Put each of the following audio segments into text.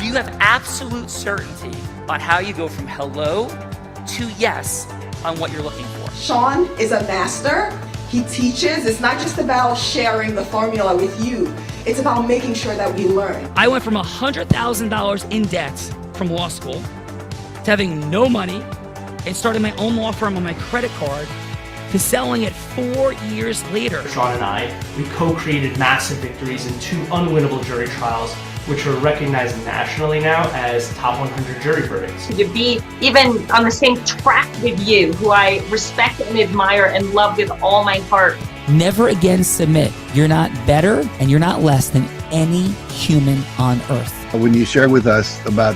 you have absolute certainty on how you go from hello to yes on what you're looking for. Sean is a master. He teaches. It's not just about sharing the formula with you. It's about making sure that we learn. I went from $100,000 in debt from law school to having no money and starting my own law firm on my credit card to selling it 4 years later. Sean and I, we co-created massive victories in 2 unwinnable jury trials, which are recognized nationally now as top 100 jury verdicts. To be even on the same track with you, who I respect and admire and love with all my heart. Never again submit. You're not better and you're not less than any human on earth. When you shared with us about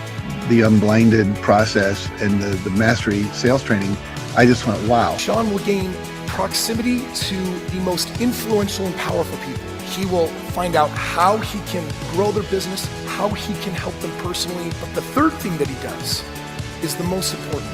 the unblinded process and the mastery sales training, I just went, wow. Sean will gain proximity to the most influential and powerful people. He will find out how he can grow their business, how he can help them personally. But the third thing that he does is the most important.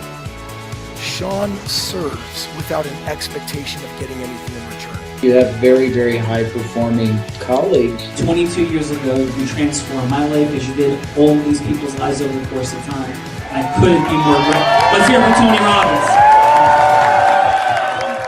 Sean serves without an expectation of getting anything in return. You have very, very high-performing colleagues. 22 years ago, you transformed my life as you did all these people's lives over the course of time. And I couldn't be more grateful. Let's hear from Tony Robbins.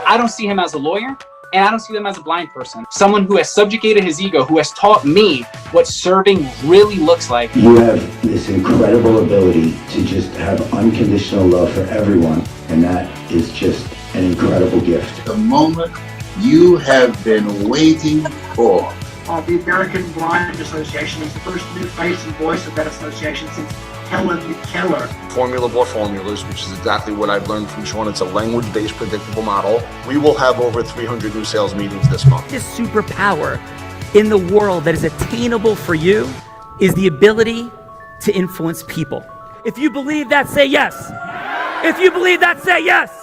I don't see him as a lawyer, and I don't see him as a blind person. Someone who has subjugated his ego, who has taught me what serving really looks like. You have this incredible ability to just have unconditional love for everyone, and that is just an incredible gift. The moment you have been waiting for. The American Blind Association is the first new face and voice of that association since Helen Keller. Formula Bore Formulas, which is exactly what I've learned from Sean. It's a language-based predictable model. We will have over 300 new sales meetings this month. This superpower in the world that is attainable for you is the ability to influence people. If you believe that, say yes. If you believe that, say yes.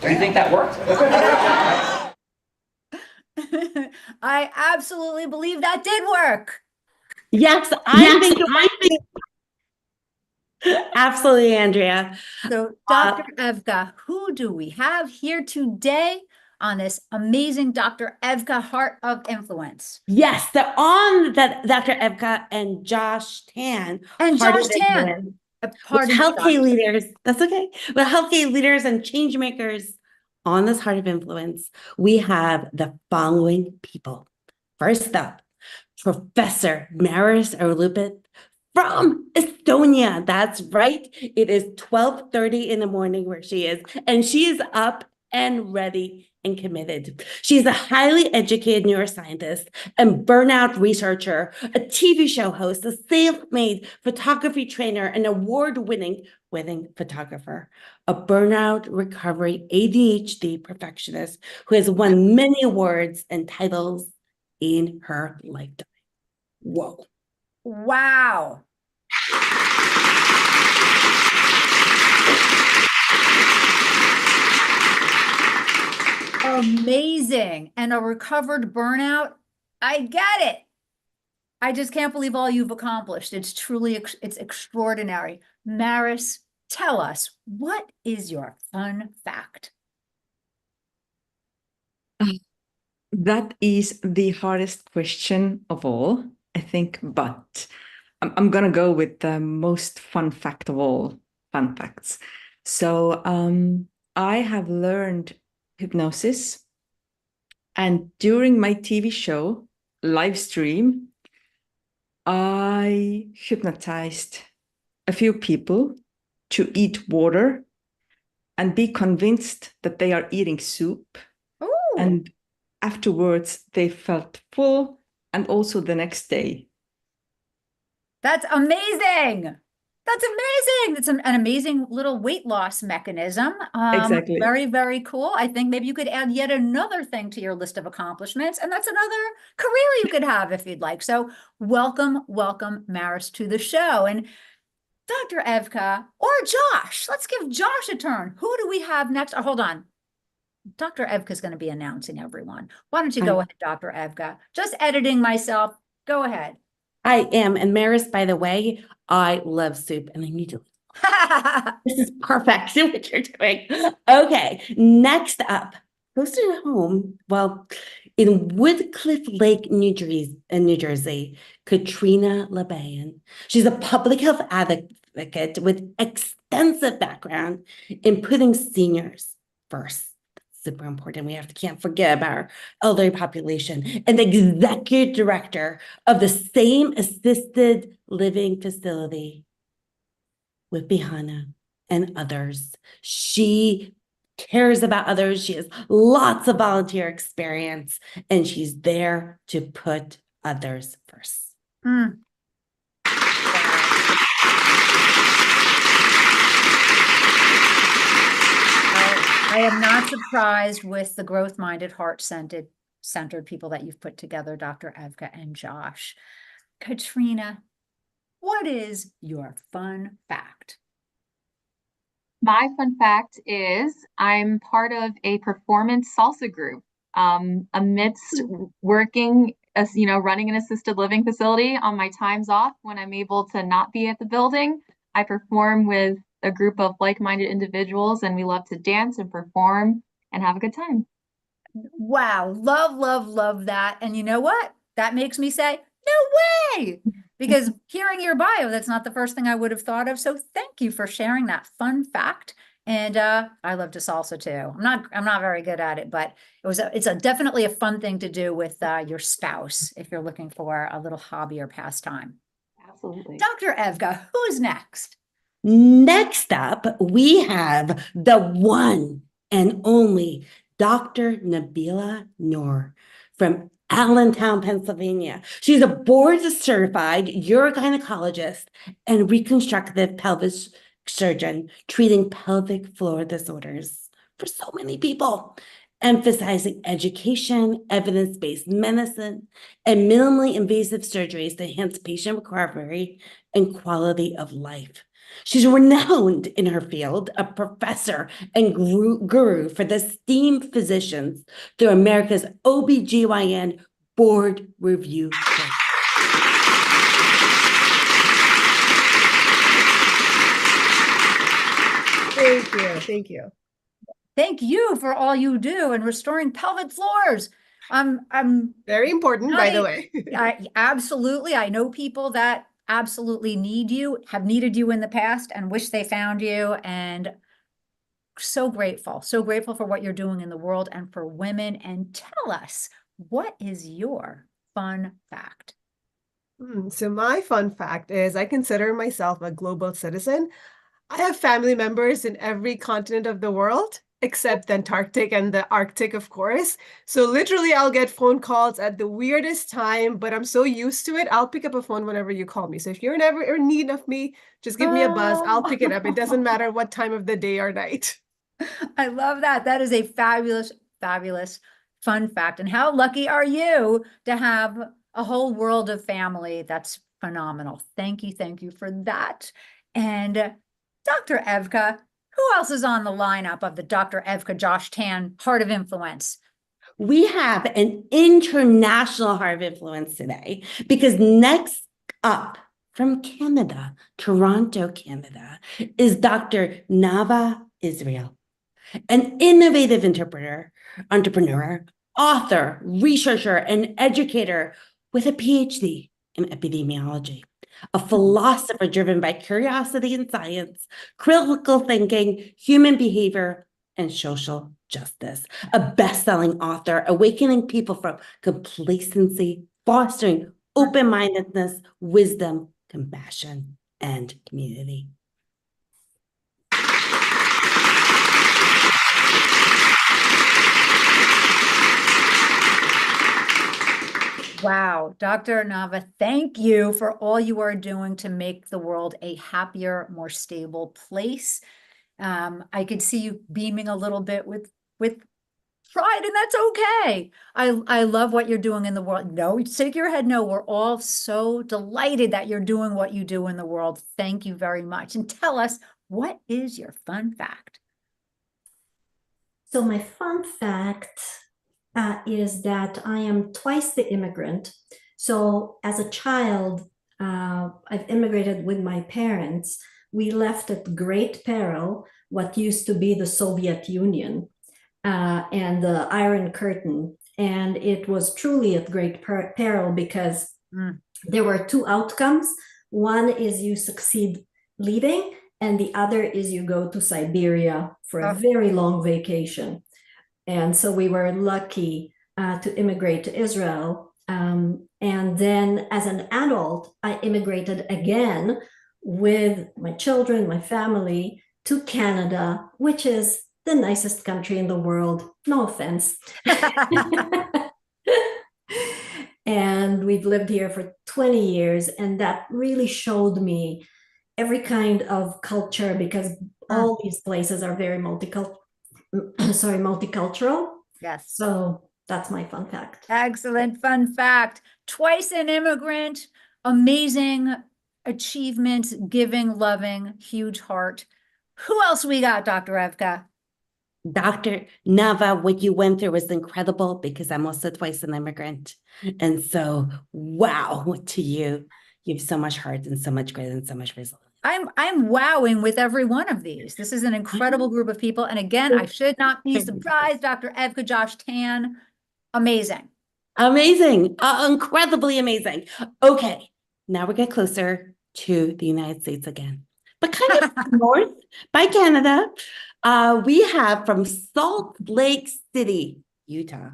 Do you think that worked? I absolutely believe that did work. Yes, I think absolutely, Andrea. So, Dr. Evka, who do we have here today on this amazing Dr. Evka Heart of Influence? Yes, they're on that Dr. Evka and Josh Tan. And Josh Tan. Healthcare leaders. That's okay. With healthcare leaders and change makers on this Heart of Influence, we have the following people. First up, Professor Maris Erlupit from Estonia. That's right. It is 12:30 in the morning where she is, and she is up and ready and committed. She's a highly educated neuroscientist and burnout researcher, a TV show host, a self-made photography trainer, an award-winning photographer, a burnout recovery ADHD perfectionist who has won many awards and titles in her lifetime. Whoa. Wow. Amazing. And a recovered burnout. I get it. I just can't believe all you've accomplished. It's truly, it's extraordinary. Maris, tell us, what is your fun fact? That is the hardest question of all, I think, but I'm going to go with the most fun fact of all fun facts. So I have learned hypnosis, and during my TV show, live stream, I hypnotized a few people to eat water and be convinced that they are eating soup. Ooh. And afterwards, they felt full, and also the next day. That's amazing. That's amazing. It's an amazing little weight loss mechanism. Exactly. Very, very cool. I think maybe you could add yet another thing to your list of accomplishments, and that's another career you could have if you'd like. So welcome, Maris, to the show. And Dr. Evka or Josh, let's give Josh a turn. Who do we have next? Oh, hold on. Dr. Evka is going to be announcing everyone. Why don't you go ahead, Dr. Evka? Just editing myself. Go ahead. I am. And Maris, by the way, I love soup and I need to. This is perfect. See what you're doing. Okay. Next up, close to home. Well, In Woodcliff Lake, New Jersey, Katrina LeBayan. She's a public health advocate with extensive background in putting seniors first. Super important. Can't forget about our elderly population, and the executive director of the same assisted living facility with Bihana and others. She cares about others. She has lots of volunteer experience, and she's there to put others first. I am not surprised with the growth-minded, heart-centered people that you've put together, Dr. Evka and Josh. Katrina, what is your fun fact? My fun fact is I'm part of a performance salsa group. Amidst working as, running an assisted living facility on my times off when I'm able to not be at the building, I perform with a group of like-minded individuals, and we love to dance and perform and have a good time. Wow. Love that. And you know what? That makes me say, no way. Because hearing your bio, that's not the first thing I would have thought of. So thank you for sharing that fun fact. And I love to salsa too. I'm not very good at it, but it's definitely a fun thing to do with your spouse if you're looking for a little hobby or pastime. Absolutely. Dr. Evka, who's next? Next up, we have the one and only Dr. Nabila Noor from Allentown, Pennsylvania. She's a board-certified urogynecologist and reconstructive pelvic surgeon treating pelvic floor disorders for so many people, emphasizing education, evidence-based medicine, and minimally invasive surgeries to enhance patient recovery and quality of life. She's renowned in her field, a professor and guru for the esteemed physicians through America's OBGYN board review. Thank you. Thank you for all you do in restoring pelvic floors. I'm very important, by the way. Absolutely. I know people that absolutely need you, have needed you in the past and wish they found you. And so grateful for what you're doing in the world and for women. And tell us, what is your fun fact? So my fun fact is I consider myself a global citizen. I have family members in every continent of the world, except Antarctic and the Arctic, of course. So literally I'll get phone calls at the weirdest time, but I'm so used to it. I'll pick up a phone whenever you call me. So if you're ever in need of me, just give me a buzz. I'll pick it up. It doesn't matter what time of the day or night. I love that. That is a fabulous fun fact. And how lucky are you to have a whole world of family? That's phenomenal. Thank you for that. And Dr. Evka, who else is on the lineup of the Dr. Evka Josh Tan Heart of Influence? We have an international Heart of Influence today because next up from Canada, Toronto, Canada, is Dr. Nava Israel, an innovative entrepreneur, author, researcher, and educator with a PhD in epidemiology. A philosopher driven by curiosity and science, critical thinking, human behavior, and social justice. A best-selling author, awakening people from complacency, fostering open-mindedness, wisdom, compassion, and community. Wow, Dr. Nava, thank you for all you are doing to make the world a happier, more stable place. I could see you beaming a little bit with pride, and that's okay. I love what you're doing in the world. No, shake your head. No, we're all so delighted that you're doing what you do in the world. Thank you very much. And tell us, what is your fun fact? So my fun fact is that I am twice the immigrant. So as a child, I've immigrated with my parents. We left at great peril what used to be the Soviet Union and the Iron Curtain. And it was truly at great peril because there were two outcomes. One is you succeed leaving, and the other is you go to Siberia for a very long vacation. And so we were lucky to immigrate to Israel. And then as an adult, I immigrated again with my children, my family, to Canada, which is the nicest country in the world. No offense. And we've lived here for 20 years, and that really showed me every kind of culture, because all these places are very multicultural. Yes. So that's my fun fact. Excellent fun fact. Twice an immigrant, amazing achievements, giving, loving, huge heart. Who else we got, Dr. Evka? Dr. Nava, what you went through was incredible, because I'm also twice an immigrant. And so, wow, to you. You have so much heart and so much grit and so much resilience. I'm wowing with every one of these. This is an incredible group of people. And again, I should not be surprised, Dr. Evka Josh Tan. Amazing. Amazing. Incredibly amazing. Okay, now we get closer to the United States again, but kind of north by Canada. We have from Salt Lake City, Utah,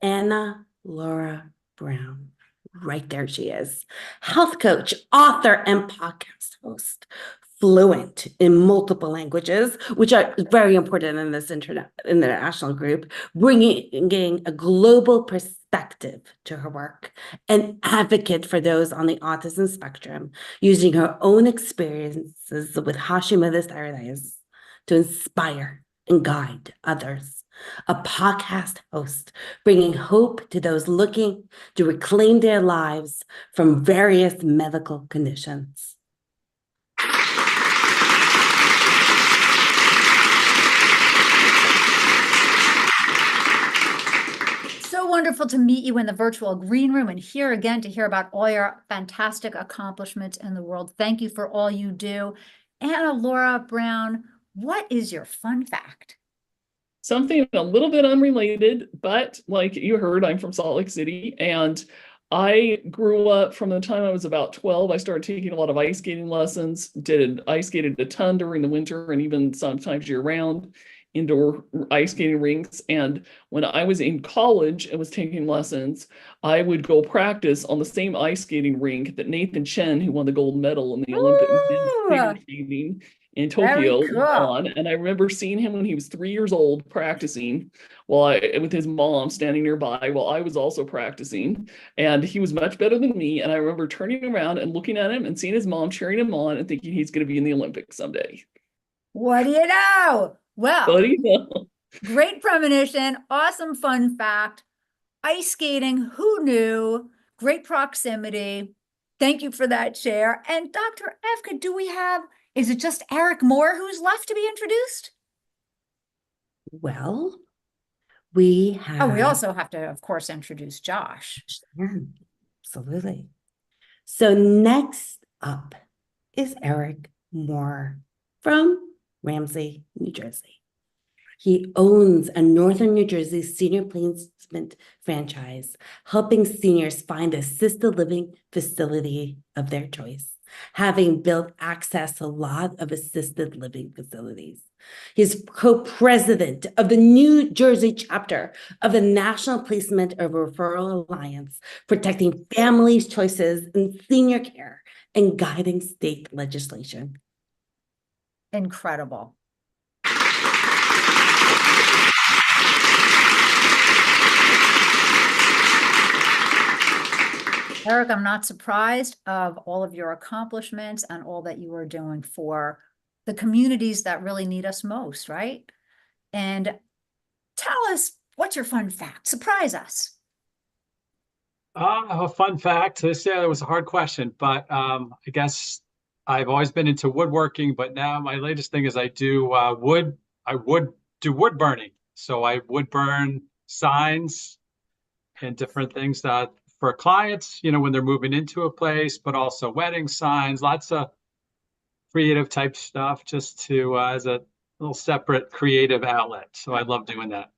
Anna Laura Brown. Right there she is. Health coach, author, and podcast host. Fluent in multiple languages, which are very important in this international group, bringing a global perspective to her work. An advocate for those on the autism spectrum, using her own experiences with Hashimoto's thyroiditis to inspire and guide others. A podcast host, bringing hope to those looking to reclaim their lives from various medical conditions. So wonderful to meet you in the virtual green room and here again to hear about all your fantastic accomplishments in the world. Thank you for all you do. Anna Laura Brown, what is your fun fact? Something a little bit unrelated, but like you heard, I'm from Salt Lake City, and I grew up from the time I was about 12. I started taking a lot of ice skating lessons, ice skated a ton during the winter and even sometimes year-round indoor ice skating rinks. And when I was in college and was taking lessons, I would go practice on the same ice skating rink that Nathan Chen, who won the gold medal in the Olympic figure skating in Tokyo, cool. on. And I remember seeing him when he was 3 years old practicing with his mom standing nearby while I was also practicing. And he was much better than me. And I remember turning around and looking at him and seeing his mom cheering him on and thinking he's going to be in the Olympics someday. What do you know? Well, What do you know? great premonition, awesome fun fact. Ice skating, who knew? Great proximity. Thank you for that share. And Dr. Evka, is it just Eric Moore who's left to be introduced? Well, we have... we also have to, of course, introduce Josh. Yeah, absolutely. So next up is Eric Moore from Ramsey, New Jersey. He owns a Northern New Jersey senior placement franchise, helping seniors find assisted living facility of their choice, having built access to a lot of assisted living facilities. He's co-president of the New Jersey chapter of the National Placement of Referral Alliance, protecting families' choices in senior care and guiding state legislation. Incredible. Eric, I'm not surprised of all of your accomplishments and all that you are doing for the communities that really need us most, right? And tell us, what's your fun fact? Surprise us. A fun fact. This was a hard question, but I guess I've always been into woodworking, but now my latest thing is I do wood. I would do wood burning. So I would burn signs and different things that for clients, when they're moving into a place, but also wedding signs, lots of creative type stuff, just to as a little separate creative outlet. So I love doing that.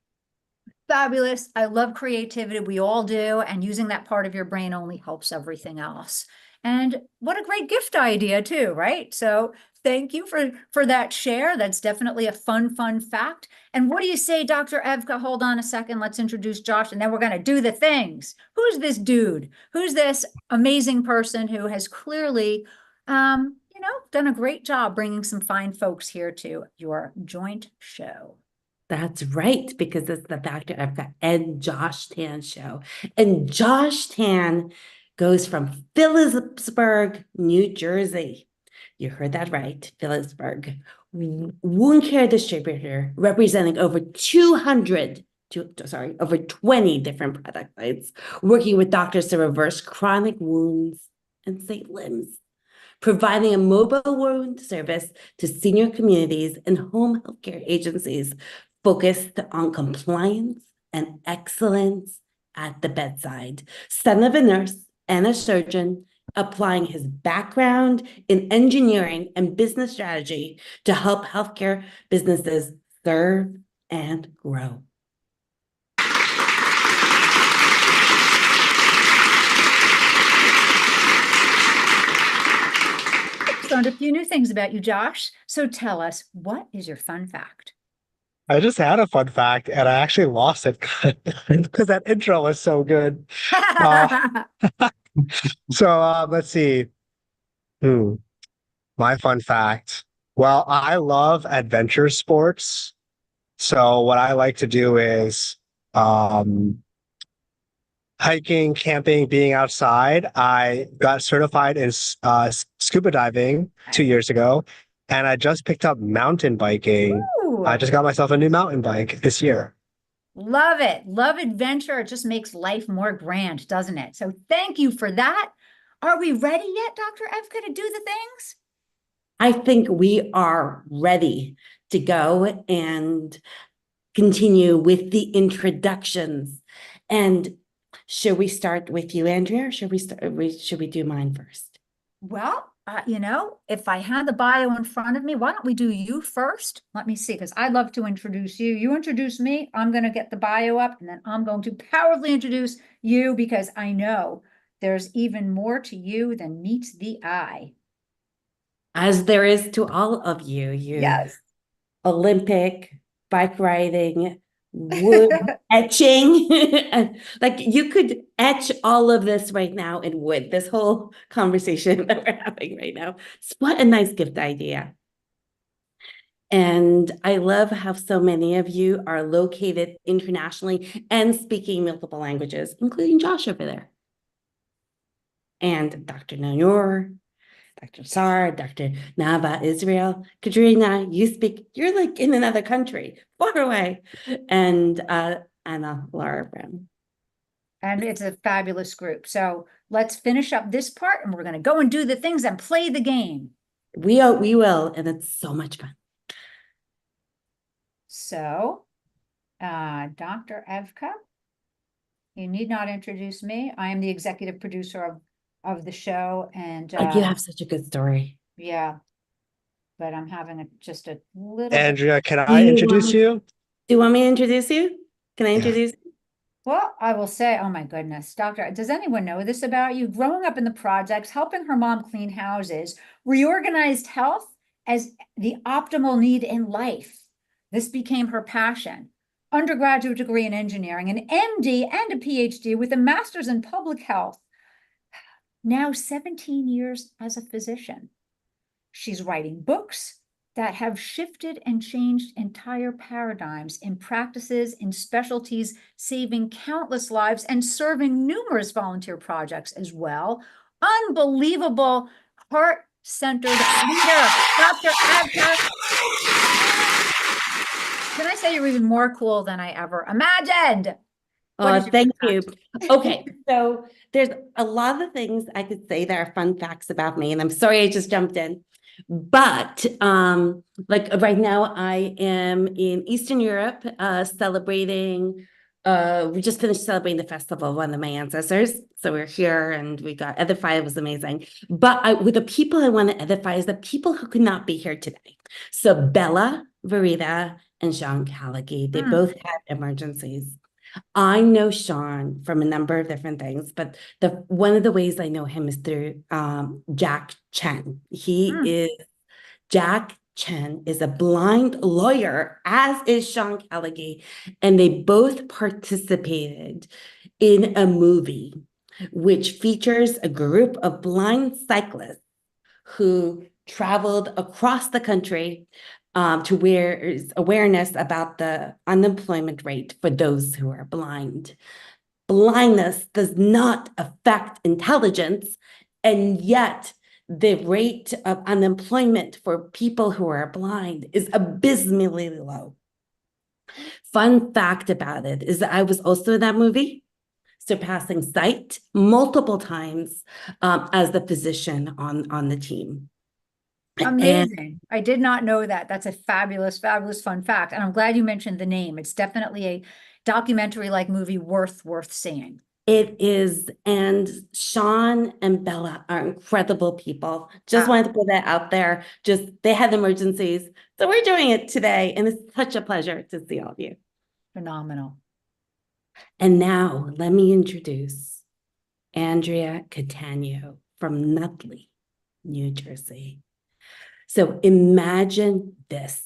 Fabulous. I love creativity. We all do. And using that part of your brain only helps everything else. And what a great gift idea too, right? So thank you for that share. That's definitely a fun fact. And what do you say, Dr. Evka? Hold on a second. Let's introduce Josh, and then we're going to do the things. Who's this dude? Who's this amazing person who has clearly, done a great job bringing some fine folks here to your joint show? That's right, because it's the Dr. Evka and Josh Tan show. And Josh Tan goes from Phillipsburg, New Jersey. You heard that right, Phillipsburg. Wound care distributor representing over 20 different product lines, working with doctors to reverse chronic wounds and save limbs, providing a mobile wound service to senior communities and home healthcare agencies focused on compliance and excellence at the bedside. Son of a nurse and a surgeon, applying his background in engineering and business strategy to help healthcare businesses serve and grow. Learned a few new things about you, Josh. So tell us, what is your fun fact? I just had a fun fact and I actually lost it because that intro was so good. So let's see. My fun fact. Well, I love adventure sports. So what I like to do is hiking, camping, being outside. I got certified in scuba diving 2 years ago, and I just picked up mountain biking. Ooh. I just got myself a new mountain bike this year. Love it. Love adventure. It just makes life more grand, doesn't it? So thank you for that. Are we ready yet, Dr. Evka, to do the things? I think we are ready to go and continue with the introductions. And should we start with you, Andrea, or should we do mine first? Well, if I had the bio in front of me, why don't we do you first? Let me see, because I'd love to introduce you. You introduce me, I'm going to get the bio up, and then I'm going to powerfully introduce you because I know there's even more to you than meets the eye. As there is to all of you. Yes. Olympic, bike riding, wood etching. Like you could etch all of this right now in wood, this whole conversation that we're having right now. What a nice gift idea. And I love how so many of you are located internationally and speaking multiple languages, including Josh over there. And Dr. Nanur, Dr. Sar, Dr. Nava Israel, Katrina, you're like in another country, far away. And Anna Laura Brown. And it's a fabulous group. So let's finish up this part and we're going to go and do the things and play the game. We will, and it's so much fun. So, Dr. Evka, you need not introduce me. I am the executive producer of the show, and you have such a good story. Yeah, but I'm having just a little. Andrea, can I introduce you? Do you want me to introduce you? Can I introduce you? Well, I will say, oh my goodness, Doctor, does anyone know this about you? Growing up in the projects, helping her mom clean houses, reorganized health as the optimal need in life. This became her passion. Undergraduate degree in engineering, an MD and a PhD with a master's in public health. Now 17 years as a physician. She's writing books that have shifted and changed entire paradigms in practices, in specialties, saving countless lives and serving numerous volunteer projects as well. Unbelievable, heart-centered leader, Dr. Evka. Can I say you're even more cool than I ever imagined? Oh, thank you. Okay, so there's a lot of things I could say that are fun facts about me, and I'm sorry I just jumped in. But like right now, I am in Eastern Europe celebrating. We just finished celebrating the festival of one of my ancestors. So we're here and we got Edify. It was amazing. But with the people I want to edify is the people who could not be here today. So Bella Verita and Sean Callaghy. They Hmm. both had emergencies. I know Sean from a number of different things, but one of the ways I know him is through Jack Chen. Jack Chen is a blind lawyer, as is Sean Callaghy, and they both participated in a movie which features a group of blind cyclists who traveled across the country to raise awareness about the unemployment rate for those who are blind. Blindness does not affect intelligence, and yet the rate of unemployment for people who are blind is abysmally low. Fun fact about it is that I was also in that movie, surpassing sight multiple times as the physician on the team. Amazing. I did not know that. That's a fabulous, fabulous fun fact. And I'm glad you mentioned the name. It's definitely a documentary-like movie worth seeing. It is, and Sean and Bella are incredible people. Just wanted to put that out there. They had emergencies, so we're doing it today, and it's such a pleasure to see all of you. Phenomenal. And now let me introduce Andrea Catania from Nutley, New Jersey. So imagine this.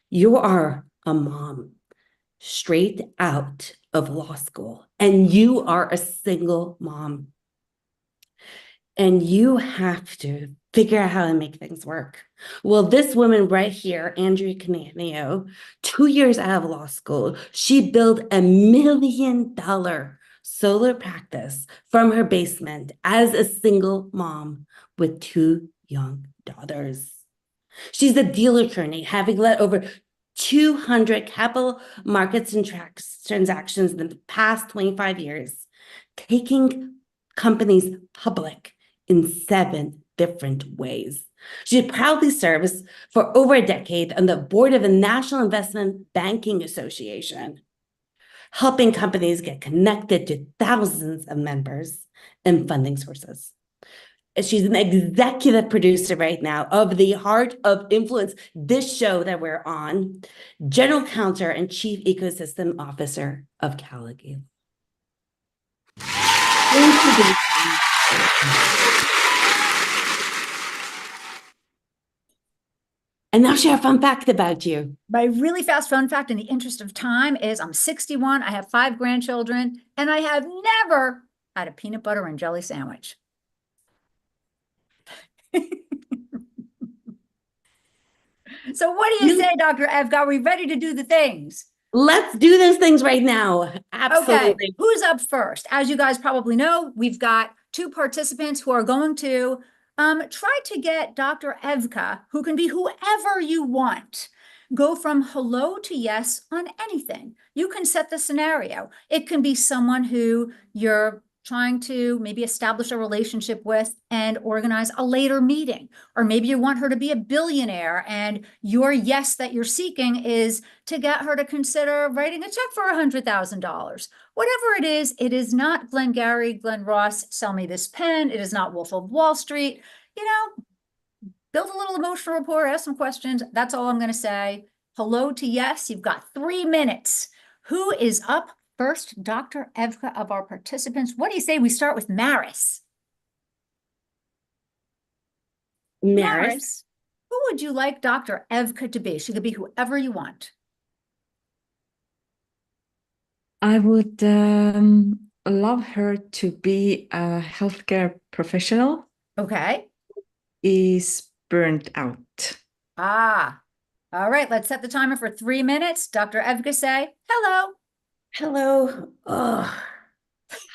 You are a mom straight out of law school, and you are a single mom. And you have to figure out how to make things work. Well, this woman right here, Andrea Catania, 2 years out of law school, she built $1 million solar practice from her basement as a single mom with 2 young daughters. She's a deal attorney, having led over 200 capital markets and transactions in the past 25 years, taking companies public in 7 different ways. She proudly serves for over a decade on the board of the National Investment Banking Association, helping companies get connected to thousands of members and funding sources. She's an executive producer right now of The Heart of Influence, this show that we're on, general counsel and chief ecosystem officer of Callaghy. And now share a fun fact about you. My really fast fun fact in the interest of time is I'm 61, I have 5 grandchildren, and I have never had a peanut butter and jelly sandwich. So what do you say, Dr. Evka? Are we ready to do the things? Let's do those things right now. Absolutely. Okay, who's up first? As you guys probably know, we've got 2 participants who are going to try to get Dr. Evka, who can be whoever you want, go from hello to yes on anything. You can set the scenario. It can be someone who you're trying to maybe establish a relationship with and organize a later meeting. Or maybe you want her to be a billionaire and your yes that you're seeking is to get her to consider writing a check for $100,000. Whatever it is not Glengarry, Glen Ross, sell me this pen. It is not Wolf of Wall Street. You know, build a little emotional rapport, ask some questions. That's all I'm going to say. Hello to yes. You've got 3 minutes. Who is up first? Dr. Evka of our participants. What do you say we start with Maris? Maris, who would you like Dr. Evka to be? She could be whoever you want. I would love her to be a healthcare professional. Okay. Is burnt out. Ah, all right. Let's set the timer for 3 minutes. Dr. Evka, say hello. Hello. Oh.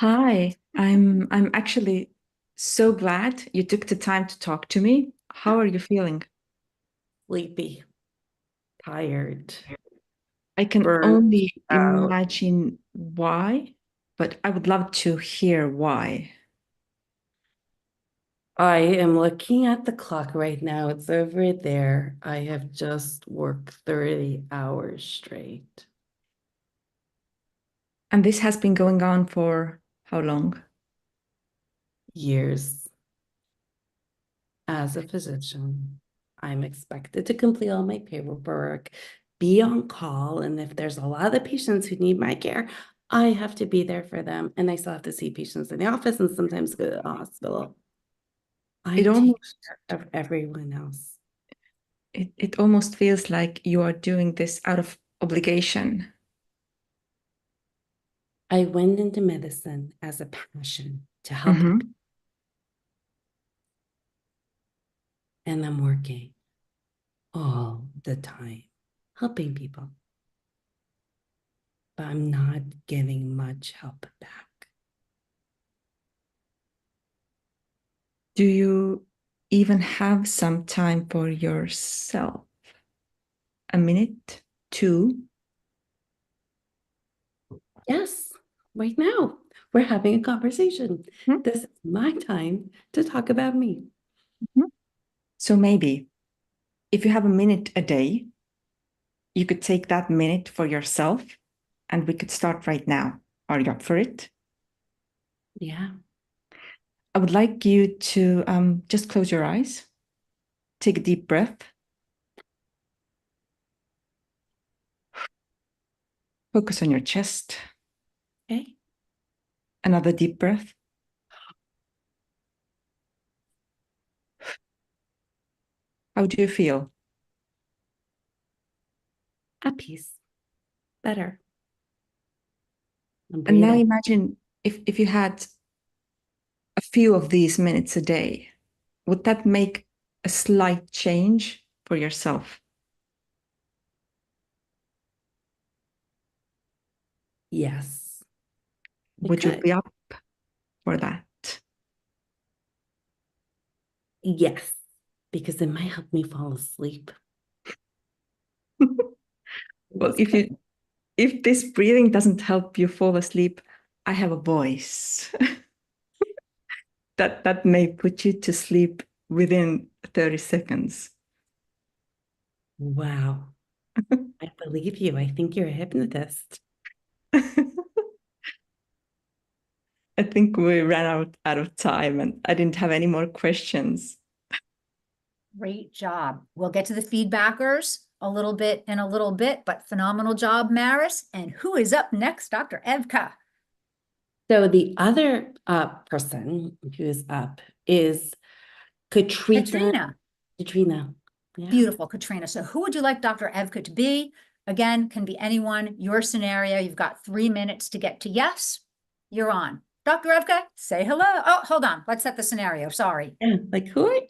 Hi, I'm actually so glad you took the time to talk to me. How are you feeling? Sleepy, tired. I can burnt only out. imagine why, but I would love to hear why. I am looking at the clock right now. It's over there. I have just worked 30 hours straight. And this has been going on for how long? Years. As a physician, I'm expected to complete all my paperwork, be on call. And if there's a lot of patients who need my care, I have to be there for them. And I still have to see patients in the office and sometimes go to the hospital. I It take almost care of everyone else. it almost feels like you are doing this out of obligation. I went into medicine as a passion to help. Mhm. And I'm working all the time helping people. But I'm not giving much help back. Do you even have some time for yourself? A minute, two? Yes, right now we're having a conversation. This is my time to talk about me. So maybe if you have a minute a day, you could take that minute for yourself and we could start right now. Are you up for it? Yeah. I would like you to just close your eyes, take a deep breath. Focus on your chest. Okay. Another deep breath. How do you feel? At peace. Better. And now breathing. imagine if you had a few of these minutes a day, would that make a slight change for yourself? Yes. Would you be up for that? Yes, because it might help me fall asleep. Well, if this breathing doesn't help you fall asleep, I have a voice that may put you to sleep within 30 seconds. Wow. I believe you. I think you're a hypnotist. I think we ran out of time and I didn't have any more questions. Great job. We'll get to the feedbackers a little bit in a little bit, but phenomenal job, Maris. And who is up next? Dr. Evka. So the other person who is up is Katrina. Katrina. Yeah. Beautiful, Katrina. So who would you like Dr. Evka to be? Again, can be anyone, your scenario. You've got 3 minutes to get to yes. You're on. Dr. Evka, say hello. Oh, hold on. Let's set the scenario. Sorry. Yeah, like who?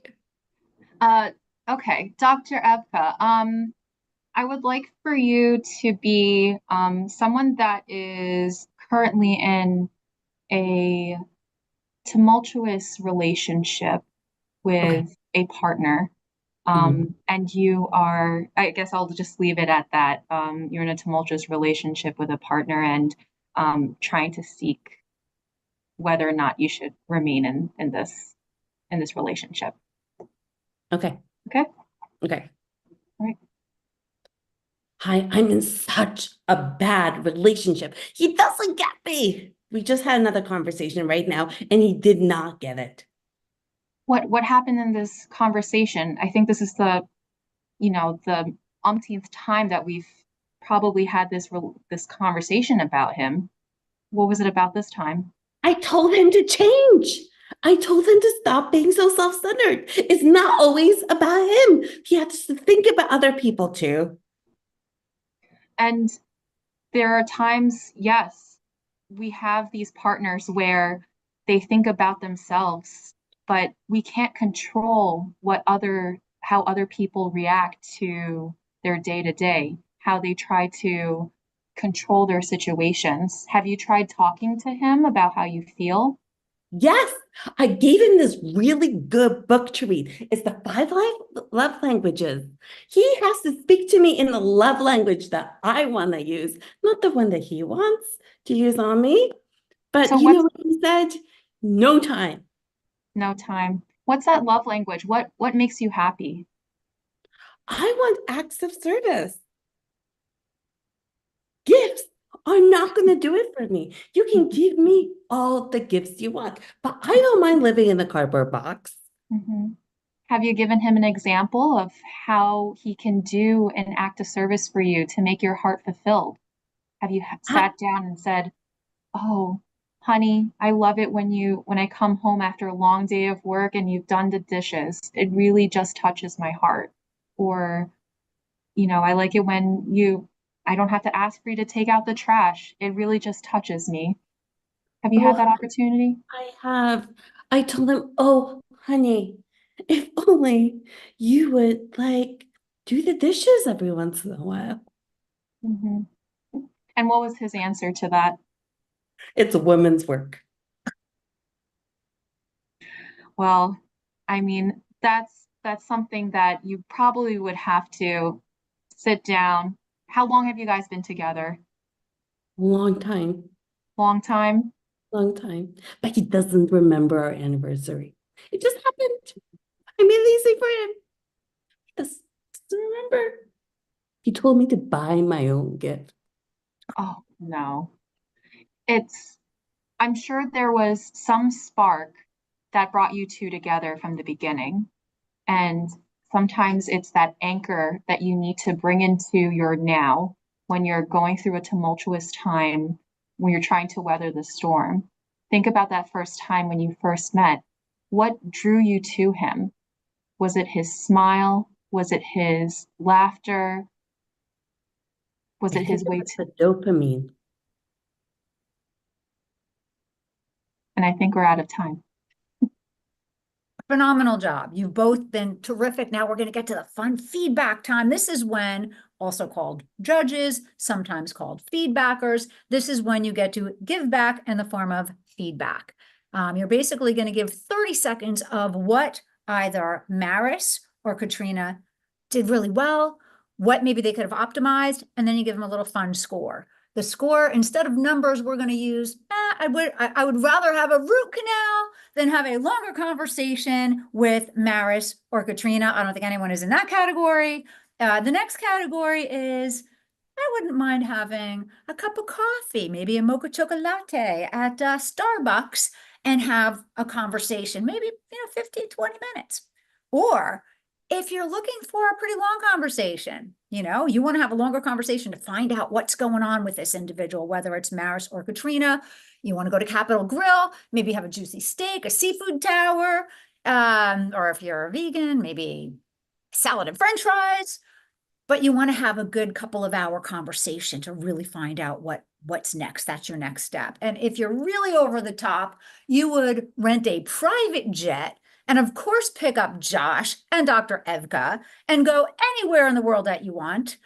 Okay, Dr. Evka, I would like for you to be someone that is currently in a tumultuous relationship with a partner. And you are, I guess I'll just leave it at that. You're in a tumultuous relationship with a partner and trying to seek whether or not you should remain in this relationship. Okay. Okay. Okay. All right. Hi, I'm in such a bad relationship. He doesn't get me. We just had another conversation right now and he did not get it. What happened in this conversation? I think this is the umpteenth time that we've probably had this conversation about him. What was it about this time? I told him to change. I told him to stop being so self-centered. It's not always about him. He has to think about other people too. And there are times, yes, we have these partners where they think about themselves, but we can't control how other people react to their day-to-day, how they try to control their situations. Have you tried talking to him about how you feel? Yes, I gave him this really good book to read. It's the 5 love languages. He has to speak to me in the love language that I want to use, not the one that he wants to use on me. But So you know what he said? No time. No time. What's that love language? What makes you happy? I want acts of service. Gifts are not going to do it for me. You can give me all the gifts you want, but I don't mind living in a cardboard box. Have you given him an example of how he can do an act of service for you to make your heart fulfilled? Have you sat down and said, "Oh, honey, I love it when I come home after a long day of work and you've done the dishes. It really just touches my heart." Or, I like it when I don't have to ask for you to take out the trash. It really just touches me. Have you had that opportunity? I have. I told him, oh, honey, if only you would like do the dishes every once in a while. Mm-hmm. And what was his answer to that? It's a woman's work. Well, I mean, that's something that you probably would have to sit down. How long have you guys been together? Long time. Long time? Long time. But he doesn't remember our anniversary. It just happened. I made it easy for him. He doesn't remember. He told me to buy my own gift. Oh, no. I'm sure there was some spark that brought you two together from the beginning. And sometimes it's that anchor that you need to bring into your now when you're going through a tumultuous time, when you're trying to weather the storm. Think about that first time when you first met. What drew you to him? Was it his smile? Was it his laughter? Was it his way to the dopamine? And I think we're out of time. Phenomenal job. You've both been terrific. Now we're going to get to the fun feedback time. This is when, also called judges, sometimes called feedbackers, this is when you get to give back in the form of feedback. You're basically going to give 30 seconds of what either Maris or Katrina did really well, what maybe they could have optimized, and then you give them a little fun score. The score, instead of numbers, we're going to use, I would rather have a root canal than have a longer conversation with Maris or Katrina. I don't think anyone is in that category. The next category is, I wouldn't mind having a cup of coffee, maybe a mocha chocolate at Starbucks, and have a conversation, maybe 15, 20 minutes. Or if you're looking for a pretty long conversation, you want to have a longer conversation to find out what's going on with this individual, whether it's Maris or Katrina, you want to go to Capital Grille, maybe have a juicy steak, a seafood tower, or if you're a vegan, maybe salad and French fries. But you want to have a good couple of hour conversation to really find out what's next. That's your next step. And if you're really over the top, you would rent a private jet and of course, pick up Josh and Dr. Evka and go anywhere in the world that you want,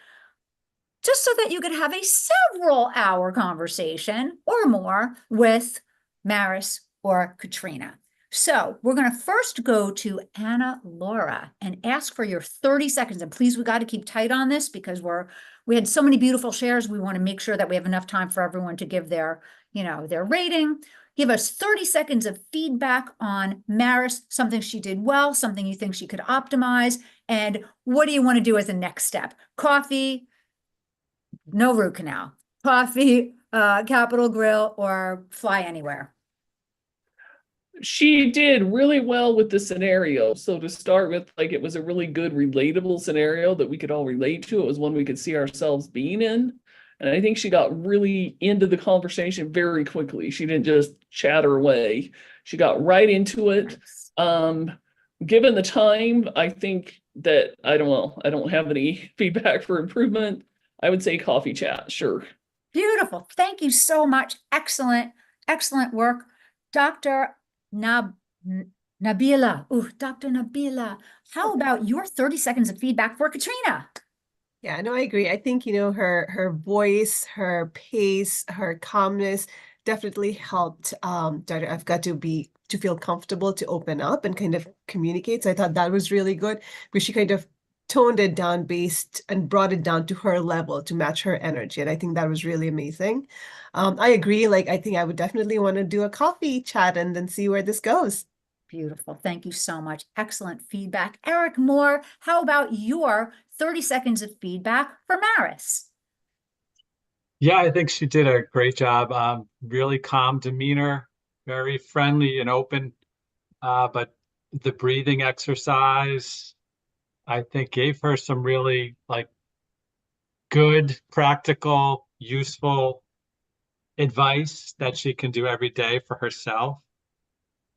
just so that you could have a several hour conversation or more with Maris or Katrina. So we're going to first go to Anna Laura and ask for your 30 seconds. And please, we got to keep tight on this because we had so many beautiful shares. We want to make sure that we have enough time for everyone to give their rating. Give us 30 seconds of feedback on Maris, something she did well, something you think she could optimize, and what do you want to do as a next step? Coffee, no root canal. Coffee, Capital Grille, or fly anywhere. She did really well with the scenario. So to start with, it was a really good, relatable scenario that we could all relate to. It was one we could see ourselves being in. And I think she got really into the conversation very quickly. She didn't just chatter away. She got right into it. Given the time, I think that, I don't have any feedback for improvement. I would say coffee chat, sure. Beautiful. Thank you so much. Excellent, excellent work. Dr. Nabila. Dr. Nabila, how about your 30 seconds of feedback for Katrina? Yeah, no, I agree. I think, her voice, her pace, her calmness definitely helped Dr. Evka to feel comfortable to open up and kind of communicate. So I thought that was really good because she kind of toned it down and brought it down to her level to match her energy. And I think that was really amazing. I agree. I think I would definitely want to do a coffee chat and then see where this goes. Beautiful. Thank you so much. Excellent feedback. Eric Moore, how about your 30 seconds of feedback for Maris? Yeah, I think she did a great job. Really calm demeanor, very friendly and open, but the breathing exercise, I think gave her some really like good, practical, useful advice that she can do every day for herself.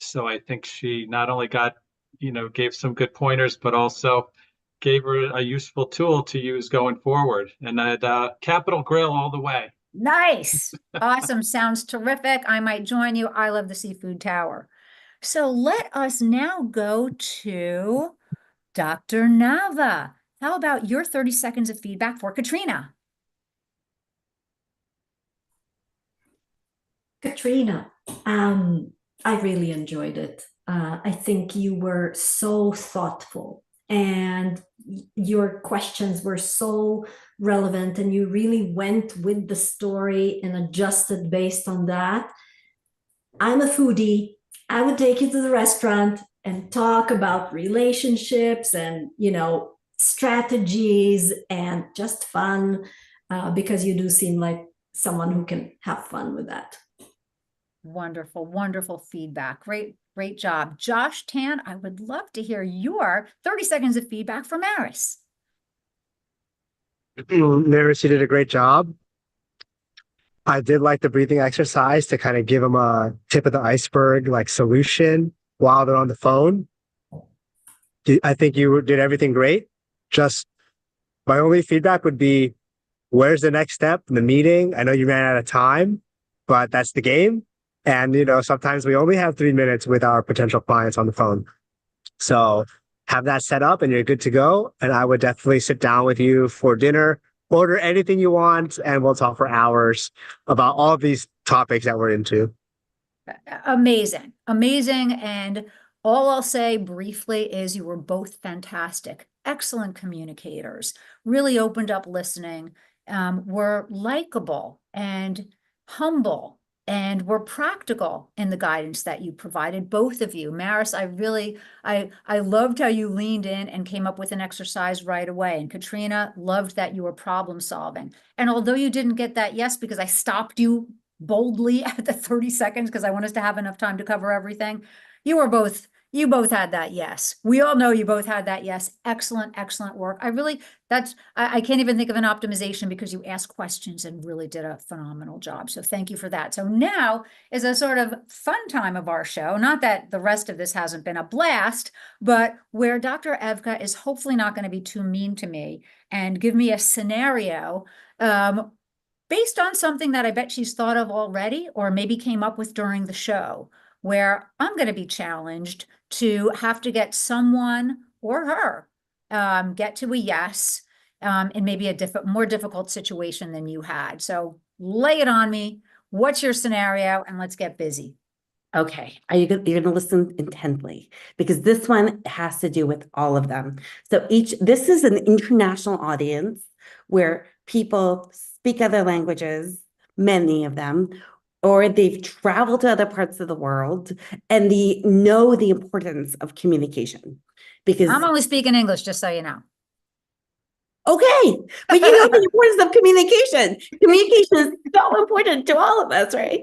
So I think she not only got, gave some good pointers, but also gave her a useful tool to use going forward. And I'd Capital Grill all the way. Nice. Awesome. Sounds terrific. I might join you. I love the Seafood Tower. So let us now go to Dr. Nava. How about your 30 seconds of feedback for Katrina? Katrina, I really enjoyed it. I think you were so thoughtful and your questions were so relevant, and you really went with the story and adjusted based on that. I'm a foodie. I would take you to the restaurant and talk about relationships and, strategies and just fun, because you do seem like someone who can have fun with that. Wonderful, wonderful feedback. Great, great job. Josh Tan, I would love to hear your 30 seconds of feedback for Maris. Maris, you did a great job. I did like the breathing exercise to kind of give them a tip of the iceberg, like solution while they're on the phone. I think you did everything great. Just my only feedback would be, where's the next step in the meeting? I know you ran out of time, but that's the game. And, sometimes we only have 3 minutes with our potential clients on the phone. So have that set up and you're good to go. And I would definitely sit down with you for dinner, order anything you want, and we'll talk for hours about all of these topics that we're into. Amazing, amazing. And all I'll say briefly is you were both fantastic, excellent communicators, really opened up listening, were likable and humble, and were practical in the guidance that you provided, both of you. Maris, I loved how you leaned in and came up with an exercise right away. And Katrina, loved that you were problem solving. And although you didn't get that yes, because I stopped you boldly at the 30 seconds, because I want us to have enough time to cover everything, you both had that yes. We all know you both had that yes. Excellent, excellent work. I can't even think of an optimization, because you asked questions and really did a phenomenal job. So thank you for that. So now is a sort of fun time of our show. Not that the rest of this hasn't been a blast, but where Dr. Evka is hopefully not going to be too mean to me and give me a scenario based on something that I bet she's thought of already, or maybe came up with during the show, where I'm going to be challenged to have to get someone or her get to a yes in maybe a more difficult situation than you had. So lay it on me. What's your scenario? And let's get busy. Okay, you're going to listen intently, because this one has to do with all of them. So this is an international audience where people speak other languages, many of them, or they've traveled to other parts of the world, and they know the importance of communication. Because I'm only speaking English, just so you know. Okay, but you know the importance of communication. Communication is so important to all of us, right?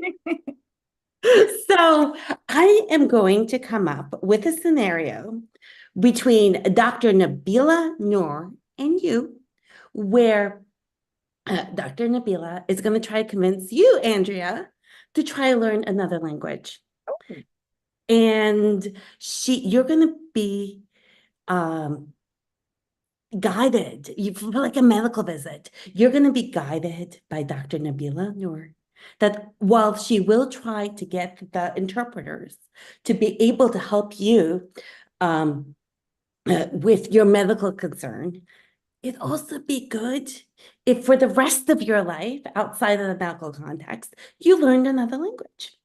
So I am going to come up with a scenario between Dr. Nabila Noor and you, where Dr. Nabila is going to try to convince you, Andrea, to try to learn another language. Okay. And you're going to be guided. You feel like a medical visit. You're going to be guided by Dr. Nabila Noor, that while she will try to get the interpreters to be able to help you with your medical concern, it'd also be good if for the rest of your life, outside of the medical context, you learned another language.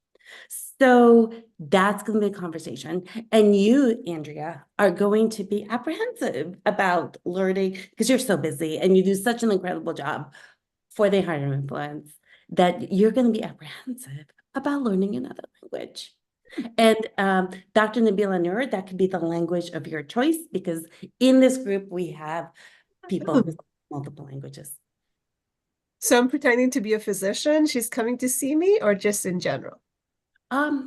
So that's going to be a conversation. And you, Andrea, are going to be apprehensive about learning, because you're so busy and you do such an incredible job for the Heart of Influence, that you're going to be apprehensive about learning another language. And Dr. Nabila Noor, that could be the language of your choice, because in this group, we have people with multiple languages. So I'm pretending to be a physician. She's coming to see me, or just in general?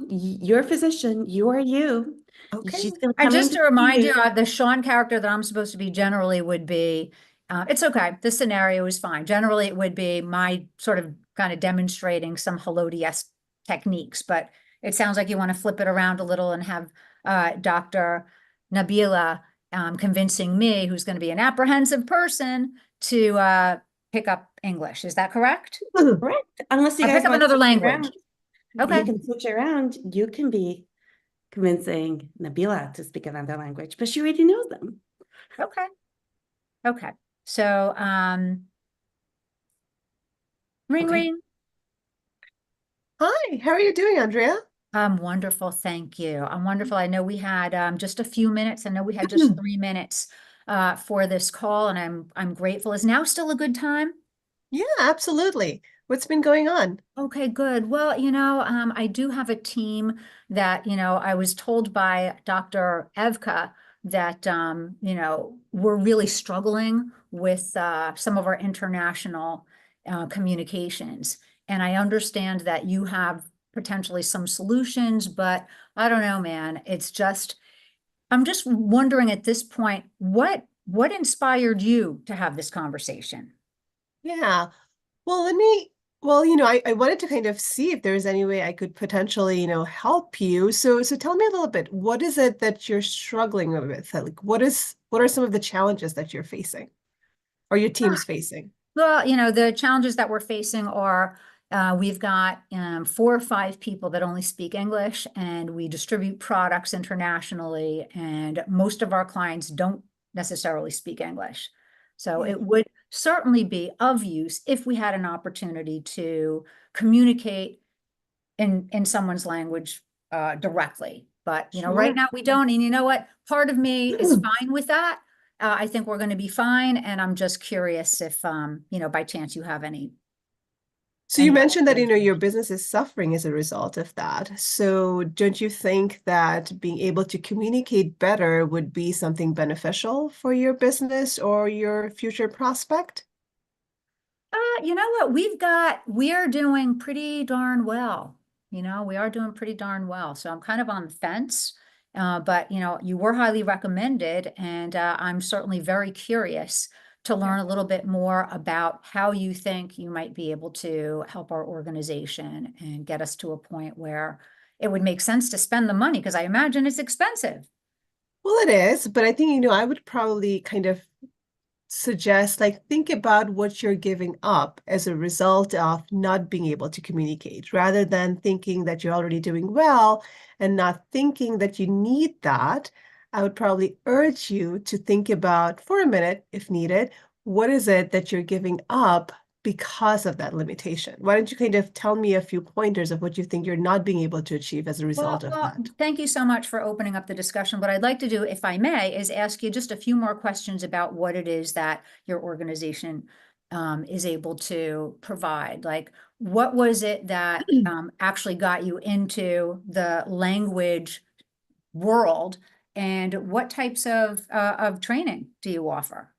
You're a physician. You are you. Okay. She's gonna And come just in to remind see you, the Sean character that I'm supposed to be generally would be, it's okay. This scenario is fine. Generally, it would be my sort of kind of demonstrating some Haloti-esque techniques, but it sounds like you want to flip it around a little and have Dr. Nabila convincing me, who's going to be an apprehensive person, to pick up English. Is that correct? Correct. Unless you Or guys pick up want to another switch language. around. Okay. You can switch around. You can be convincing Nabila to speak another language, but she already knows them. Okay. Okay. So, ring, ring. Hi, how are you doing, Andrea? I'm wonderful, thank you. I'm wonderful. I know we had just a few minutes. I know we had just 3 minutes for this call, and I'm grateful. Is now still a good time? Yeah, absolutely. What's been going on? Okay, good. Well, I do have a team that, I was told by Dr. Evka that, we're really struggling with some of our international communications. And I understand that you have potentially some solutions, but I don't know, man. I'm just wondering at this point, what inspired you to have this conversation? Yeah. Well, I wanted to kind of see if there's any way I could potentially, help you. So tell me a little bit, what is it that you're struggling with? Like, what are some of the challenges that you're facing or your team's facing? Well, the challenges that we're facing are we've got 4 or 5 people that only speak English, and we distribute products internationally, and most of our clients don't necessarily speak English. So it would certainly be of use if we had an opportunity to communicate in someone's language directly. But, right now we don't. And you know what? Part of me is fine with that. I think we're going to be fine. And I'm just curious if, by chance you have any. So you mentioned that, your business is suffering as a result of that. So don't you think that being able to communicate better would be something beneficial for your business or your future prospect? You know what? We are doing pretty darn well. We are doing pretty darn well. So I'm kind of on the fence. But, you were highly recommended, and I'm certainly very curious to learn a little bit more about how you think you might be able to help our organization and get us to a point where it would make sense to spend the money, because I imagine it's expensive. Well, it is, but I think, I would probably kind of suggest, think about what you're giving up as a result of not being able to communicate, rather than thinking that you're already doing well and not thinking that you need that. I would probably urge you to think about, for a minute, if needed, what is it that you're giving up because of that limitation? Why don't you kind of tell me a few pointers of what you think you're not being able to achieve as a result of that? Thank you so much for opening up the discussion. What I'd like to do, if I may, is ask you just a few more questions about what it is that your organization is able to provide. Like, what was it that actually got you into the language world, and what types of training do you offer?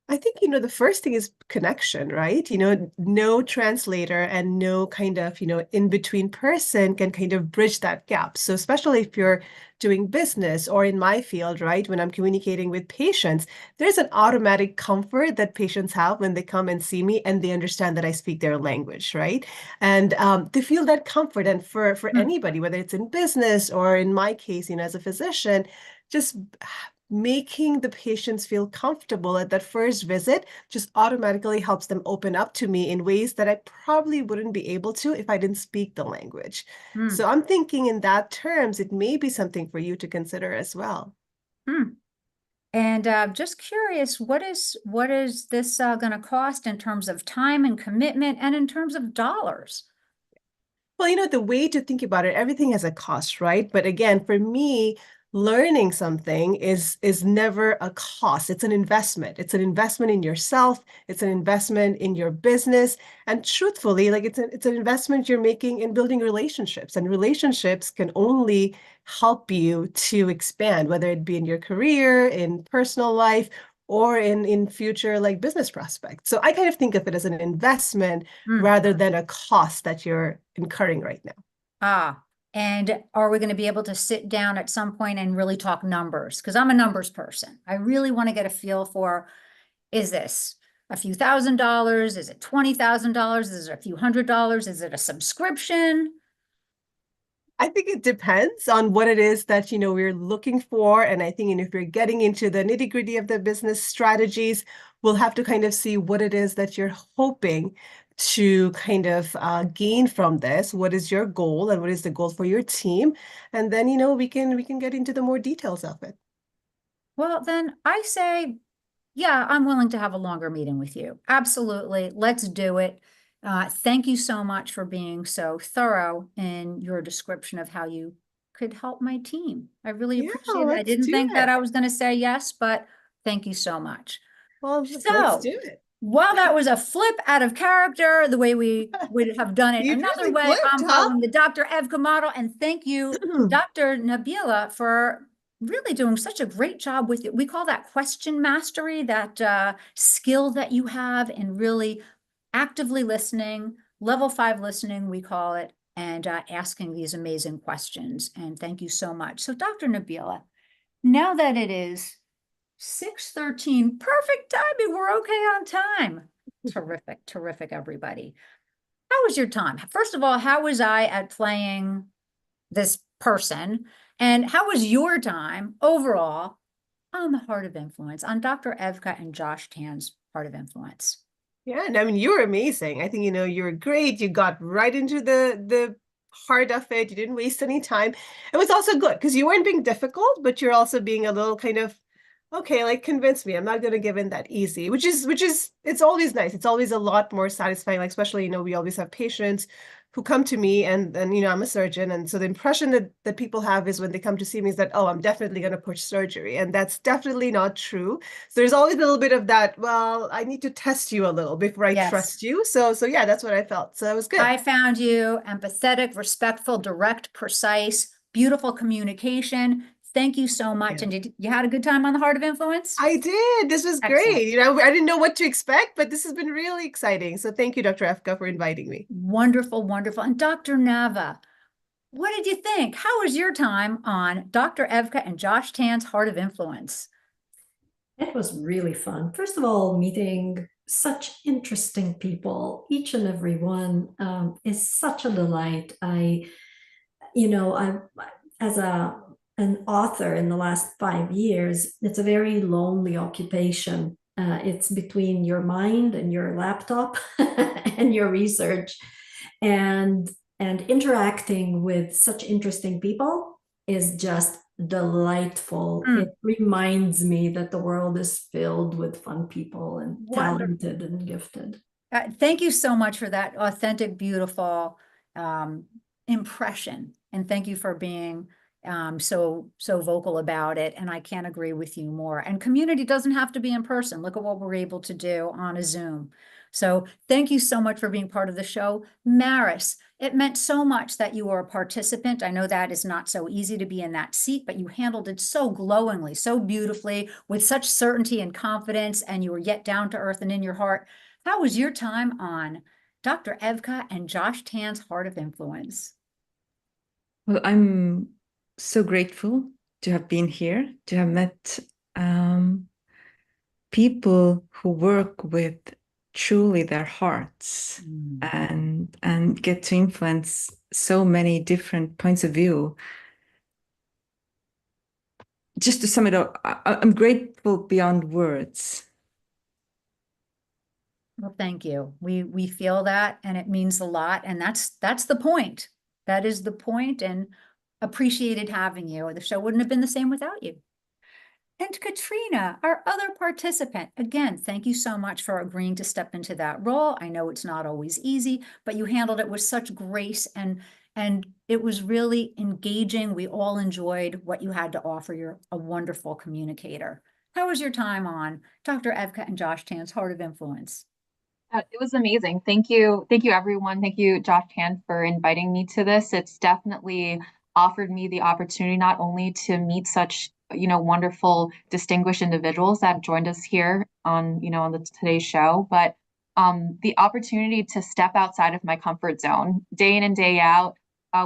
I think, the first thing is connection, right? No translator and no kind of, in-between person can kind of bridge that gap. So especially if you're doing business, or in my field, right, when I'm communicating with patients, there's an automatic comfort that patients have when they come and see me and they understand that I speak their language, right? And they feel that comfort. And for anybody, whether it's in business or in my case, as a physician, just making the patients feel comfortable at that first visit just automatically helps them open up to me in ways that I probably wouldn't be able to if I didn't speak the language. So I'm thinking in that terms, it may be something for you to consider as well. And just curious, what is this going to cost in terms of time and commitment, and in terms of dollars? Well, the way to think about it, everything has a cost, right? But again, for me, learning something is never a cost. It's an investment. It's an investment in yourself. It's an investment in your business. And truthfully, it's an investment you're making in building relationships. And relationships can only help you to expand, whether it be in your career, in personal life, or in future business prospects. So I kind of think of it as an investment rather than a cost that you're incurring right now. And are we going to be able to sit down at some point and really talk numbers? Because I'm a numbers person. I really want to get a feel for, is this a few $1,000s? Is it $20,000? Is it a few $100s? Is it a subscription? I think it depends on what it is that, we're looking for. And I think, if you're getting into the nitty-gritty of the business strategies, we'll have to kind of see what it is that you're hoping to kind of gain from this. What is your goal and what is the goal for your team? And then, we can get into the more details of it. Well, then I say, yeah, I'm willing to have a longer meeting with you. Absolutely. Let's do it. Thank you so much for being so thorough in your description of how you could help my team. I really appreciate it. I didn't think that I was going to say yes, but thank you so much. Well, So, let's do it. While that was a flip out of character, the way we would have done it another really way, flipped, I'm huh? following the Dr. Evka model. And thank you, Dr. Nabila, for really doing such a great job with it. We call that question mastery, that skill that you have in really actively listening, level 5 listening, we call it, and asking these amazing questions. And thank you so much. So Dr. Nabila, now that it is 6:13, perfect timing. We're okay on time. Terrific, terrific, everybody. How was your time? First of all, how was I at playing this person? And how was your time overall on the Heart of Influence, on Dr. Evka and Josh Tan's Heart of Influence? Yeah, and I mean, you were amazing. I think, you were great. You got right into the heart of it. You didn't waste any time. It was also good because you weren't being difficult, but you're also being a little kind of, okay, like convince me. I'm not going to give in that easy, which is, it's always nice. It's always a lot more satisfying. Like, especially, we always have patients who come to me and I'm a surgeon. And so the impression that people have is when they come to see me is that, oh, I'm definitely going to push surgery. And that's definitely not true. So there's always a little bit of that, well, I need to test you a little before I trust you. So yeah, that's what I felt. So that was good. I found you empathetic, respectful, direct, precise, beautiful communication. Thank you so much. And you had a good time on the Heart of Influence? I did. This was great. I didn't know what to expect, but this has been really exciting. So thank you, Dr. Evka, for inviting me. Wonderful, wonderful. And Dr. Nava, what did you think? How was your time on Dr. Evka and Josh Tan's Heart of Influence? It was really fun. First of all, meeting such interesting people, each and every one is such a delight. As an author in the last 5 years, it's a very lonely occupation. It's between your mind and your laptop and your research, and interacting with such interesting people is just delightful. It reminds me that the world is filled with fun people and talented and gifted. Thank you so much for that authentic, beautiful impression. And thank you for being so vocal about it. And I can't agree with you more. And community doesn't have to be in person. Look at what we're able to do on a Zoom. So thank you so much for being part of the show. Maris, it meant so much that you were a participant. I know that is not so easy to be in that seat, but you handled it so glowingly, so beautifully, with such certainty and confidence, and you were yet down to earth and in your heart. How was your time on Dr. Evka and Josh Tan's Heart of Influence? Well, I'm so grateful to have been here, to have met people who work with truly their hearts and get to influence so many different points of view. Just to sum it up, I'm grateful beyond words. Well, thank you. We feel that, and it means a lot. And that's the point. That is the point, and appreciated having you. The show wouldn't have been the same without you. And Katrina, our other participant, again, thank you so much for agreeing to step into that role. I know it's not always easy, but you handled it with such grace, and it was really engaging. We all enjoyed what you had to offer. You're a wonderful communicator. How was your time on Dr. Evka and Josh Tan's Heart of Influence? It was amazing. Thank you. Thank you, everyone. Thank you, Josh Tan, for inviting me to this. It's definitely offered me the opportunity not only to meet such, wonderful, distinguished individuals that joined us here on, on today's show, but the opportunity to step outside of my comfort zone day in and day out,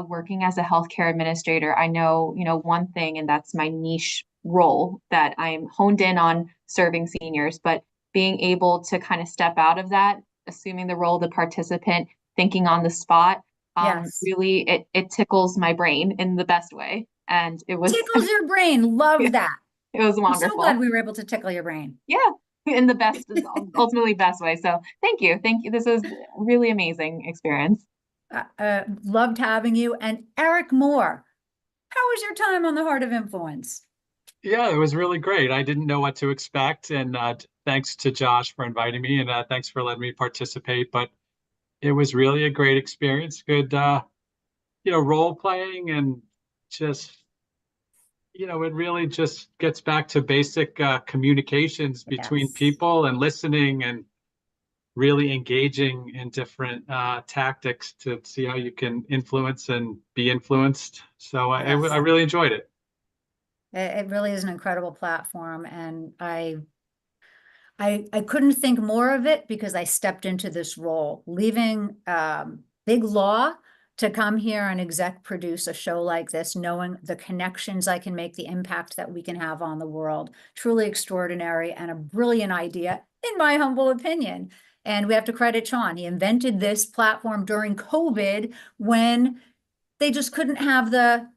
working as a healthcare administrator, I know, one thing, and that's my niche role that I'm honed in on serving seniors, but being able to kind of step out of that, assuming the role of the participant, thinking on the spot, Yes. really, it tickles my brain in the best way. And it was Tickles your brain. Love that. it was I'm wonderful. so glad we were able to tickle your brain. Yeah, in the best, ultimately best way. So thank you. Thank you. This was a really amazing experience. Loved having you. And Eric Moore, how was your time on the Heart of Influence? Yeah, it was really great. I didn't know what to expect. And thanks to Josh for inviting me, and thanks for letting me participate. But it was really a great experience. Good, role playing, and just, it really just gets back to basic communications between people, and listening, and really engaging in different tactics to see how you can influence and be influenced. So I really enjoyed it. It really is an incredible platform, and I couldn't think more of it because I stepped into this role, leaving big law to come here and exec produce a show like this, knowing the connections I can make, the impact that we can have on the world. Truly extraordinary and a brilliant idea, in my humble opinion. And we have to credit Sean. He invented this platform during COVID when they just couldn't have the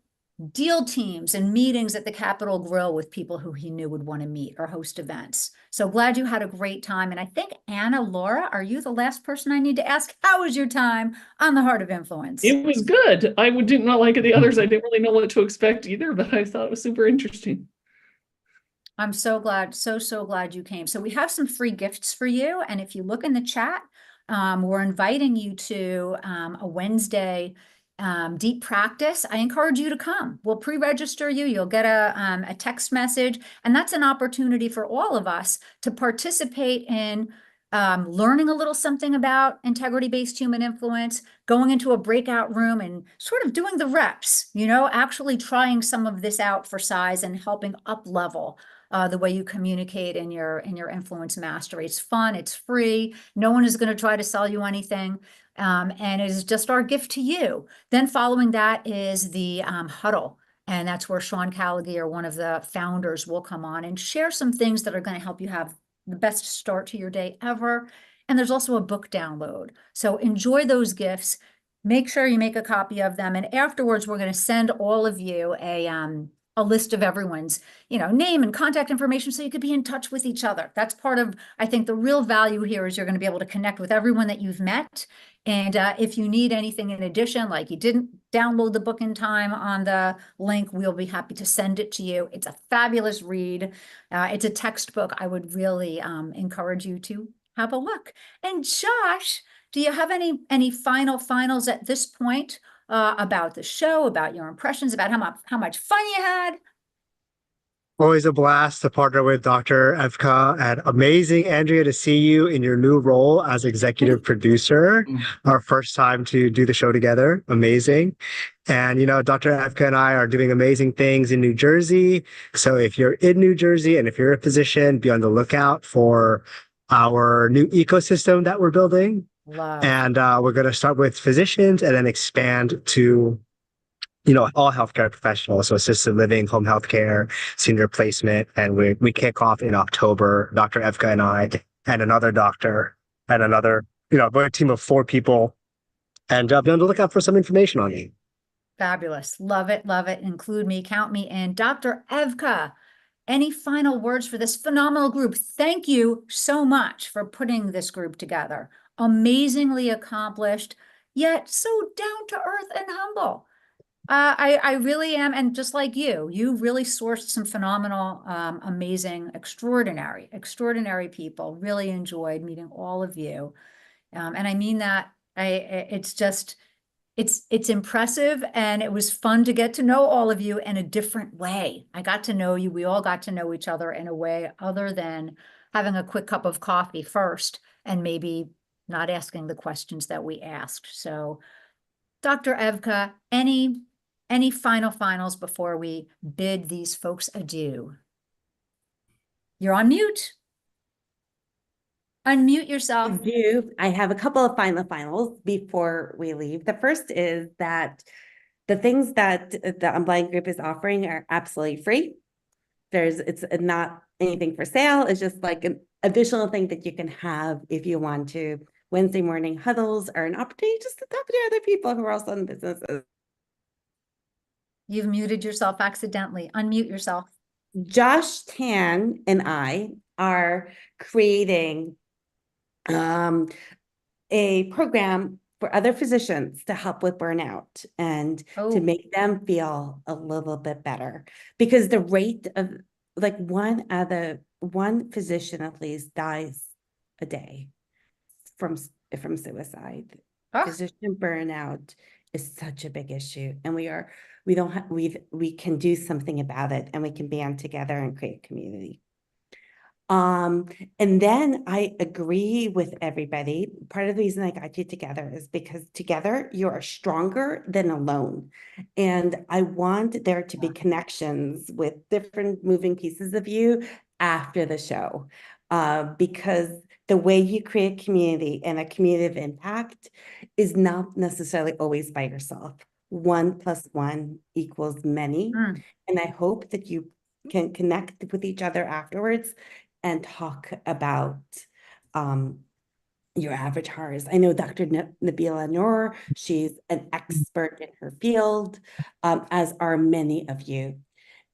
deal teams and meetings at the Capitol Grill with people who he knew would want to meet or host events. So glad you had a great time. And I think, Anna, Laura, are you the last person I need to ask? How was your time on the Heart of Influence? It was good. I did not like the others. I didn't really know what to expect either, but I thought it was super interesting. I'm so glad, so glad you came. So we have some free gifts for you. And if you look in the chat, we're inviting you to a Wednesday deep practice. I encourage you to come. We'll pre-register you. You'll get a text message. And that's an opportunity for all of us to participate in learning a little something about integrity-based human influence, going into a breakout room and sort of doing the reps, actually trying some of this out for size and helping up level the way you communicate in your influence mastery. It's fun. It's free. No one is going to try to sell you anything. And it is just our gift to you. Then following that is the huddle. And that's where Sean Callagher, one of the founders, will come on and share some things that are going to help you have the best start to your day ever. And there's also a book download. So enjoy those gifts. Make sure you make a copy of them. And afterwards, we're going to send all of you a list of everyone's, name and contact information so you could be in touch with each other. That's part of, I think, the real value here is you're going to be able to connect with everyone that you've met. And if you need anything in addition, like you didn't download the book in time on the link, we'll be happy to send it to you. It's a fabulous read. It's a textbook. I would really encourage you to have a look. And Josh, do you have any finals at this point about the show, about your impressions, about how much fun you had? Always a blast to partner with Dr. Evka, and amazing, Andrea, to see you in your new role as executive producer. Our first time to do the show together. Amazing. And, Dr. Evka and I are doing amazing things in New Jersey. So if you're in New Jersey and if you're a physician, be on the lookout for our new ecosystem that we're building. Love. And we're going to start with physicians and then expand to all healthcare professionals, so assisted living, home healthcare, senior placement, and we kick off in October. Dr. Evka and I, and another doctor, and another, we're a team of 4 people, and be on the lookout for some information on you. Fabulous. Love it. Love it. Include me. Count me in. Dr. Evka, any final words for this phenomenal group? Thank you so much for putting this group together. Amazingly accomplished, yet so down to earth and humble. I really am. And just like you really sourced some phenomenal, amazing, extraordinary people. Really enjoyed meeting all of you. And I mean that it's impressive, and it was fun to get to know all of you in a different way. I got to know you. We all got to know each other in a way other than having a quick cup of coffee first and maybe not asking the questions that we asked. So Dr. Evka, any final finals before we bid these folks adieu? You're on mute. Unmute yourself. I have a couple of finals before we leave. The first is that the things that the Unblind Group is offering are absolutely free. It's not anything for sale. It's just like an additional thing that you can have if you want to. Wednesday morning huddles are an opportunity just to talk to other people who are also in businesses. You've muted yourself accidentally. Unmute yourself. Josh Tan and I are creating a program for other physicians to help with burnout and to make them feel a little bit better, because the rate of like one physician at least dies a day from suicide. Physician burnout is such a big issue, and we can do something about it, and we can band together and create community. And then I agree with everybody. Part of the reason I got you together is because together you are stronger than alone. And I want there to be connections with different moving pieces of you after the show. Because the way you create community and a community of impact is not necessarily always by yourself. 1 + 1 = many. And I hope that you can connect with each other afterwards and talk about your avatars. I know Dr. Nabila Noor, she's an expert in her field, as are many of you.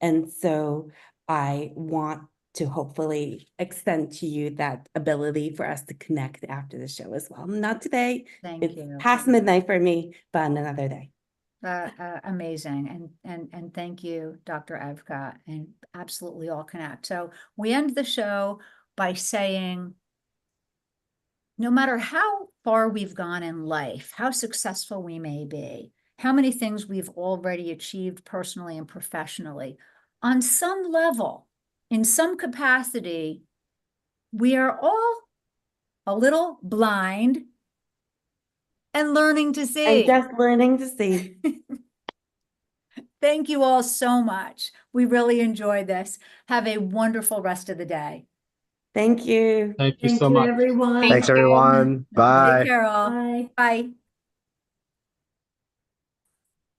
And so I want to hopefully extend to you that ability for us to connect after the show as well. Not today. Thank you. Past midnight for me, but on another day. Amazing. And thank you, Dr. Evka, and absolutely all connect. So we end the show by saying, no matter how far we've gone in life, how successful we may be, how many things we've already achieved personally and professionally, on some level, in some capacity, we are all a little blind and learning to see. And just learning to see. Thank you all so much. We really enjoyed this. Have a wonderful rest of the day. Thank you. Thank you so much. everyone. Thanks, everyone. Bye. Take care all. Bye. Bye.